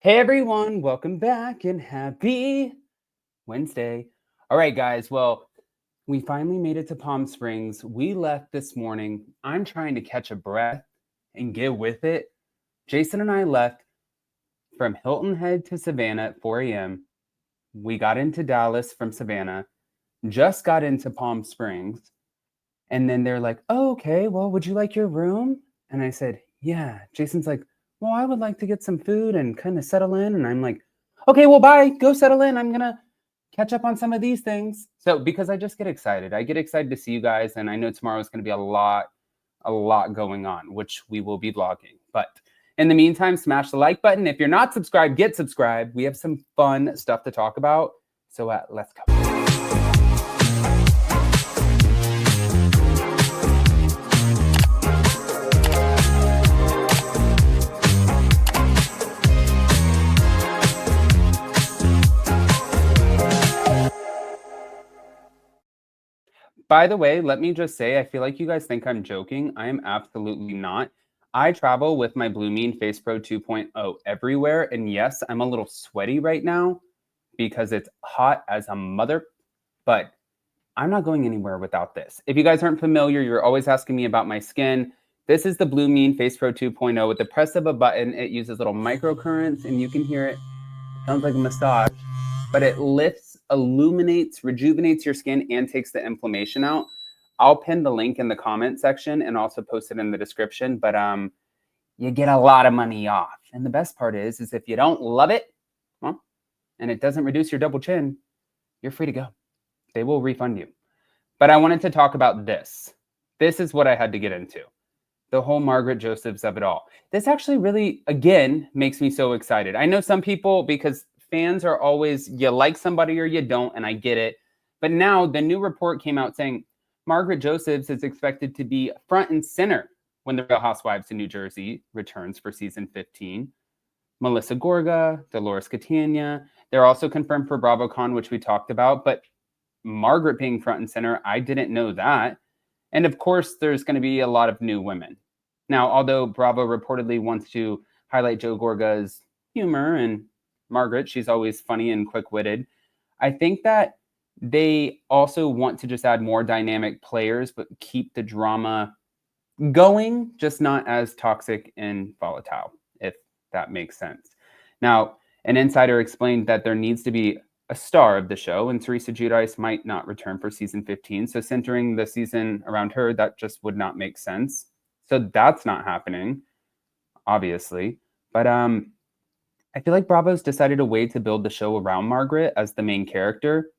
Hey everyone, welcome back and happy Wednesday. All right, guys. Well, we finally made it to Palm Springs. We left this morning. I'm trying to catch a breath and get with it. Jason and I left from Hilton Head to Savannah at 4 a.m. We got into Dallas from Savannah, just got into Palm Springs. And then they're like, oh, okay, well, would you like your room? And I said, yeah. Jason's like, well, I would like to get some food and kind of settle in. And I'm like, okay, well, bye. Go settle in. I'm going to catch up on some of these things. So because I just get excited. I get excited to see you guys. And I know tomorrow is going to be a lot going on, which we will be vlogging. But in the meantime, smash the like button. If you're not subscribed, get subscribed. We have some fun stuff to talk about. So let's go. By the way, let me just say, I feel like you guys think I'm joking. I am absolutely not. I travel with my Blue Mean Face Pro 2.0 everywhere. And yes, I'm a little sweaty right now because it's hot as a mother, but I'm not going anywhere without this. If you guys aren't familiar, you're always asking me about my skin. This is the Blue Mean Face Pro 2.0. With the press of a button, it uses little microcurrents and you can hear it. Sounds like a massage, but it lifts, illuminates, rejuvenates your skin and takes the inflammation out. I'll pin the link in the comment section and also post it in the description, but you get a lot of money off. And the best part is if you don't love it, well, and it doesn't reduce your double chin, you're free to go. They will refund you. But I wanted to talk about this. This is what I had to get into. The whole Margaret Josephs of it all. This actually really, again, makes me so excited. I know some people, because fans are always, you like somebody or you don't, and I get it. But now the new report came out saying Margaret Josephs is expected to be front and center when the Real Housewives of New Jersey returns for season 15. Melissa Gorga, Dolores Catania. They're also confirmed for BravoCon, which we talked about. But Margaret being front and center, I didn't know that. And of course, there's going to be a lot of new women. Now, although Bravo reportedly wants to highlight Joe Gorga's humor and Margaret, she's always funny and quick-witted, I think that they also want to just add more dynamic players, but keep the drama going, just not as toxic and volatile, if that makes sense. Now, an insider explained that there needs to be a star of the show, and Teresa Giudice might not return for season 15. So centering the season around her, that just would not make sense. So that's not happening, obviously. But I feel like Bravo's decided a way to build the show around Margaret as the main character.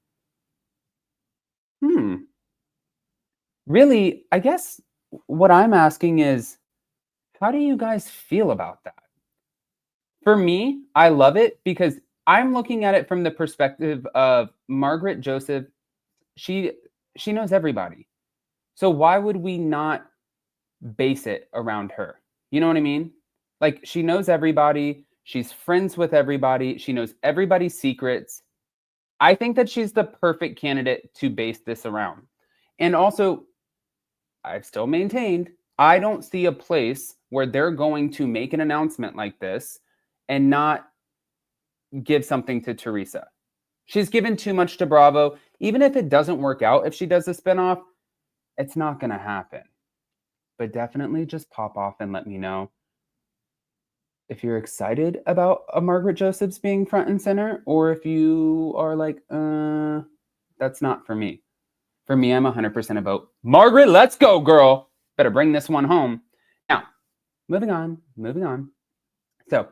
Really, I guess what I'm asking is, how do you guys feel about that? For me, I love it because I'm looking at it from the perspective of Margaret Joseph. She knows everybody. So why would we not base it around her? You know what I mean? Like, she knows everybody. She's friends with everybody. She knows everybody's secrets. I think that she's the perfect candidate to base this around. And also, I've still maintained, I don't see a place where they're going to make an announcement like this and not give something to Teresa. She's given too much to Bravo. Even if it doesn't work out, if she does a spinoff, it's not going to happen. But definitely just pop off and let me know if you're excited about a Margaret Josephs being front and center, or if you are like, that's not for me. For me, I'm 100% about Margaret, let's go, girl. Better bring this one home. Now, moving on. So,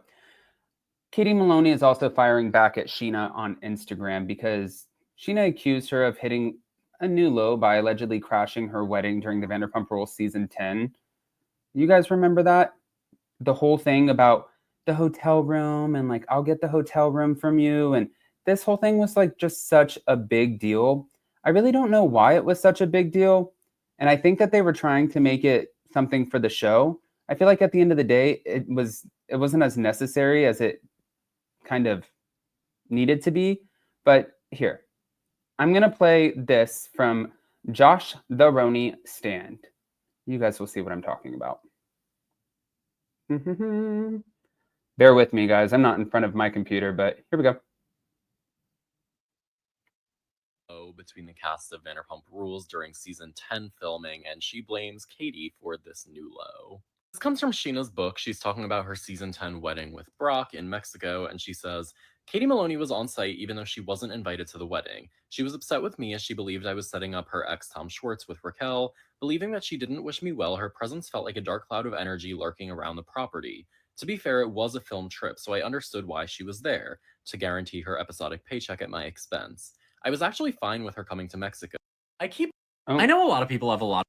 Katie Maloney is also firing back at Scheana on Instagram because Scheana accused her of hitting a new low by allegedly crashing her wedding during the Vanderpump Rules season 10. You guys remember that? The whole thing about the hotel room and like, I'll get the hotel room from you. And this whole thing was like just such a big deal. I really don't know why it was such a big deal. And I think that they were trying to make it something for the show. I feel like at the end of the day, it wasn't as necessary as it kind of needed to be. But here, I'm going to play this from Josh the RHONJ Stand. You guys will see what I'm talking about. Bear with me, guys. I'm not in front of my computer, but here we go. Between the cast of Vanderpump Rules during season 10 filming, and she blames Katie for this new low. This comes from Scheana's book. She's talking about her season 10 wedding with Brock in Mexico, and she says, Katie Maloney was on site even though she wasn't invited to the wedding. She was upset with me as she believed I was setting up her ex Tom Schwartz with Raquel. Believing that she didn't wish me well, her presence felt like a dark cloud of energy lurking around the property. To be fair, it was a film trip, so I understood why she was there, to guarantee her episodic paycheck at my expense. I was actually fine with her coming to Mexico. I know a lot of people have a lot.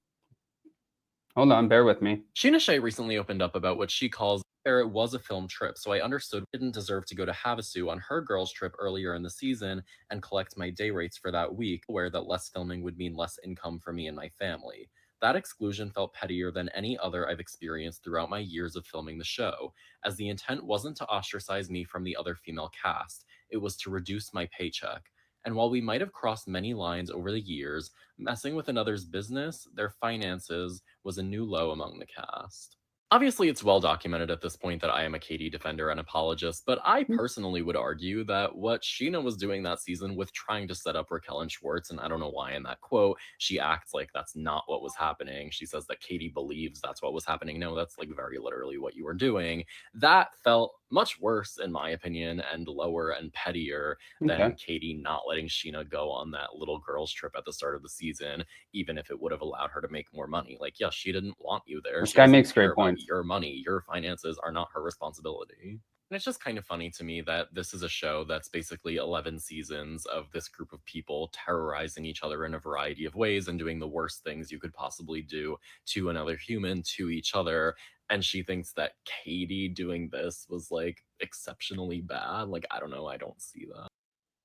Hold on, bear with me. Scheana Shay recently opened up about what she calls it was a film trip, so I understood I didn't deserve to go to Havasu on her girls' trip earlier in the season and collect my day rates for that week, aware that less filming would mean less income for me and my family. That exclusion felt pettier than any other I've experienced throughout my years of filming the show, as the intent wasn't to ostracize me from the other female cast, it was to reduce my paycheck. And while we might have crossed many lines over the years, messing with another's business, their finances, was a new low among the cast. Obviously, it's well documented at this point that I am a Katie defender and apologist, but I personally would argue that what Scheana was doing that season with trying to set up Raquel and Schwartz, and I don't know why in that quote, she acts like that's not what was happening. She says that Katie believes that's what was happening. No, that's like very literally what you were doing. That felt much worse, in my opinion, and lower and pettier than Katie not letting Scheana go on that little girls trip at the start of the season, even if it would have allowed her to make more money. Like, yes, she didn't want you there. This She guy doesn't makes care great about points. your money. Your finances are not her responsibility. And it's just kind of funny to me that this is a show that's basically 11 seasons of this group of people terrorizing each other in a variety of ways and doing the worst things you could possibly do to another human, to each other. And she thinks that Katie doing this was like exceptionally bad. Like, I don't know. I don't see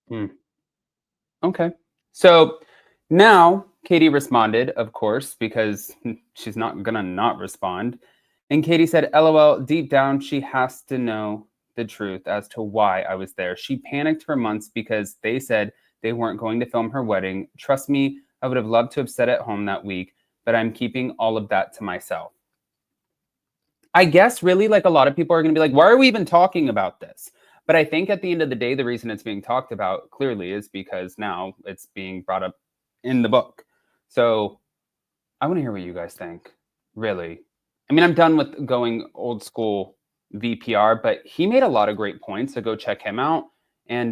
that. Okay. So now Katie responded, of course, because she's not going to not respond. And Katie said, LOL, deep down, she has to know the truth as to why I was there. She panicked for months because they said they weren't going to film her wedding. Trust me, I would have loved to have sat at home that week, but I'm keeping all of that to myself. I guess really like a lot of people are going to be like, why are we even talking about this? But I think at the end of the day, the reason it's being talked about clearly is because now it's being brought up in the book. So I want to hear what you guys think, really. I mean, I'm done with going old school VPR, but he made a lot of great points, so go check him out. And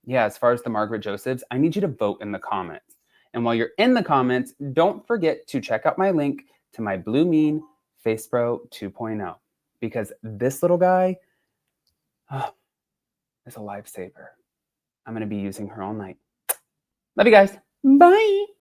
yeah, as far as the Margaret Josephs, I need you to vote in the comments. And while you're in the comments, don't forget to check out my link to my Blue Mean FacePro 2.0, because this little guy is a lifesaver. I'm going to be using her all night. Love you guys. Bye.